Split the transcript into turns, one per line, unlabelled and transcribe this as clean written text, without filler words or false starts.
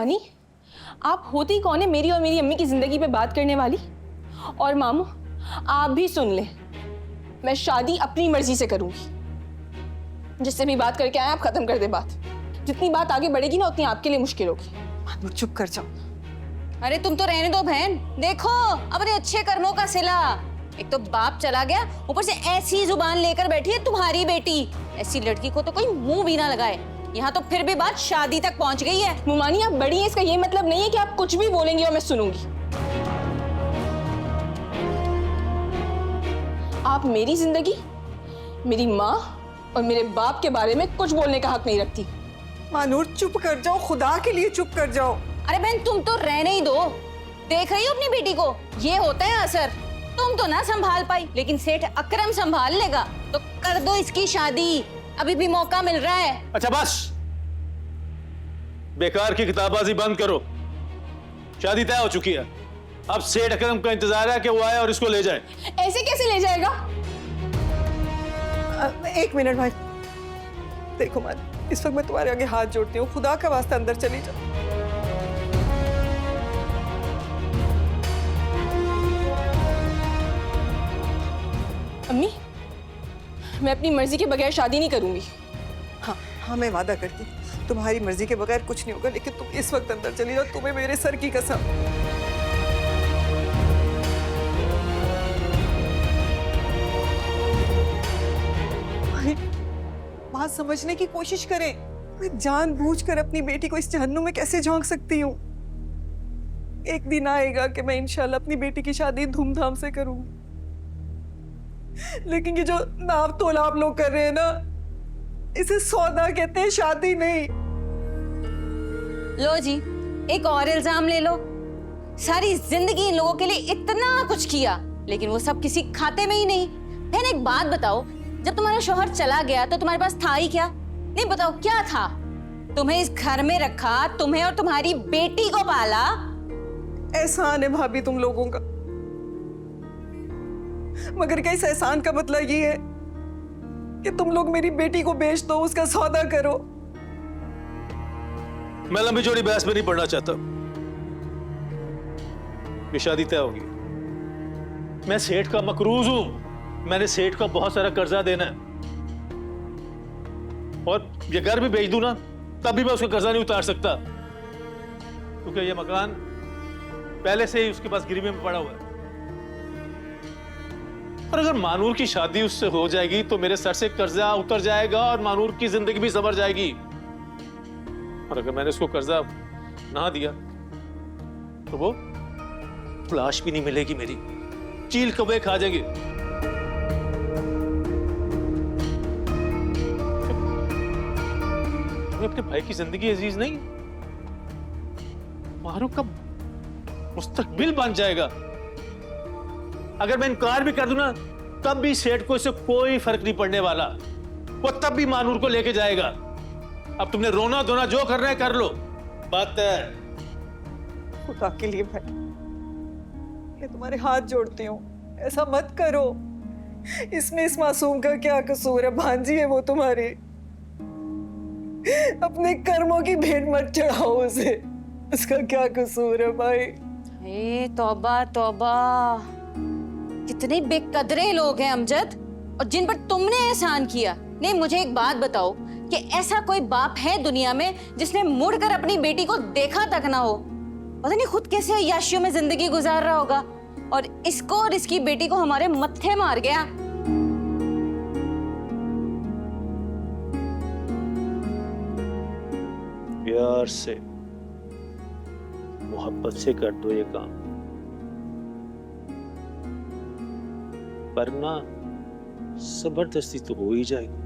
मुमानी, आप होती कौन है मेरी और मेरी अम्मी की जिंदगी पे बात करने वाली? और मामू आप भी सुन ले, मैं शादी अपनी मर्जी से करूंगी। जिससे भी बात करके आए आप खत्म कर दे बात। जितनी बात आगे बढ़ेगी ना उतनी आपके लिए मुश्किल होगी।
मानूर चुप कर जाओ।
अरे तुम तो रहने दो बहन, देखो अपने अच्छे कर्मों का सिला। एक तो बाप चला गया, ऊपर से ऐसी जुबान लेकर बैठी है तुम्हारी बेटी। ऐसी लड़की को तो कोई मुंह भी ना लगाए। यहाँ तो फिर भी बात शादी तक पहुंच गई है।
मुमानी आप बड़ी हैं, इसका ये मतलब नहीं है कि आप कुछ भी बोलेंगी और मैं सुनूंगी। आप मेरी जिंदगी, मेरी माँ और मेरे बाप के बारे में कुछ बोलने का हक नहीं रखती।
मानूर चुप कर जाओ, खुदा के लिए चुप कर जाओ।
अरे बहन तुम तो रहने ही दो। देख रही हो अपनी बेटी को, ये होता है असर। तुम तो ना संभाल पाई, लेकिन सेठ अकरम संभाल लेगा। तो कर दो इसकी शादी, अभी भी मौका मिल रहा है।
अच्छा बस, बेकार की किताबबाजी बंद करो। शादी तय हो चुकी है, अब सेठ अकरम का इंतजार है कि वो आए और इसको ले जाए।
ऐसे कैसे ले जाएगा?
एक मिनट भाई, देखो मान, इस वक्त मैं तुम्हारे आगे हाथ जोड़ती हूँ, खुदा का वास्ता अंदर चली जाओ।
अम्मी, मैं अपनी मर्जी के बगैर शादी नहीं करूंगी।
हाँ हाँ, मैं वादा करती हूँ तुम्हारी मर्जी के बगैर कुछ नहीं होगा, लेकिन तुम इस वक्त अंदर चली जाओ, तुम्हें मेरे सर की कसम। बात समझने की कोशिश करें। मैं जानबूझकर अपनी बेटी को इस जहन्नुम में कैसे झोंक सकती हूँ? एक दिन आएगा कि मैं इंशाल्लाह अपनी बेटी की शादी धूमधाम से करूँ, लेकिन ये जो नाप तोल आप लोग कर रहे हैं ना, इसे सौदा कहते हैं, शादी नहीं।
लो जी, एक और इल्जाम ले लो। सारी जिंदगी इन लोगों के लिए इतना कुछ किया, लेकिन वो सब किसी खाते में ही नहीं। बहन एक बात बताओ, जब तुम्हारा शौहर चला गया तो तुम्हारे पास था ही क्या? नहीं बताओ क्या था? तुम्हें इस घर में रखा, तुम्हें और तुम्हारी बेटी को पाला।
एहसान है भाभी तुम लोगों का, मगर क्या इस एहसान का मतलब ये है कि तुम लोग मेरी बेटी को बेच दो, उसका सौदा करो?
मैं लंबी चौड़ी बहस में नहीं पढ़ना चाहता। ये शादी तय होगी। मैं सेठ का मकरूज हूं, मैंने सेठ का बहुत सारा कर्जा देना है, और ये घर भी बेच दूं ना तब भी मैं उसका कर्जा नहीं उतार सकता, क्योंकि ये मकान पहले से ही उसके पास गिरवी में पड़ा हुआ है। और अगर मानूर की शादी उससे हो जाएगी तो मेरे सर से कर्जा उतर जाएगा और मानूर की जिंदगी भी संवर जाएगी। और अगर मैंने उसको कर्जा ना दिया तो वो लाश भी नहीं मिलेगी मेरी, चील कौवे खा जाएंगे। तुम्हें अपने भाई की जिंदगी अजीज नहीं? मारूफ का मुस्तकबिल बन जाएगा। अगर मैं इनकार भी कर दूं ना तब भी सेठ को इससे कोई फर्क नहीं पड़ने वाला, वो तब भी मानूर को लेके जाएगा। अब तुमने रोना धोना जो करना है कर लो, बात है।
खुदा के लिए भाई, मैं तुम्हारे हाथ जोड़ती हूँ, ऐसा मत करो। इसमें इस मासूम का क्या कसूर है? भांजी है वो तुम्हारी, अपने कर्मों की भेंट मत चढ़ाओ उसे, उसका क्या कसूर है भाई?
ए तौबा तौबा, कितने बेकदरे लोग हैं अमजद, और जिन पर तुमने एहसान किया। नहीं मुझे एक बात बताओ कि ऐसा कोई बाप है दुनिया में जिसने मुड़कर अपनी बेटी को देखा तक ना हो? पता नहीं खुद कैसे अय्याशियों में जिंदगी गुजार रहा होगा, और इसको और इसकी बेटी को हमारे मत्थे मार गया।
प्यार से मोहब्बत से कर दो ये काम, वरना जबरदस्ती तो हो ही जाएगी।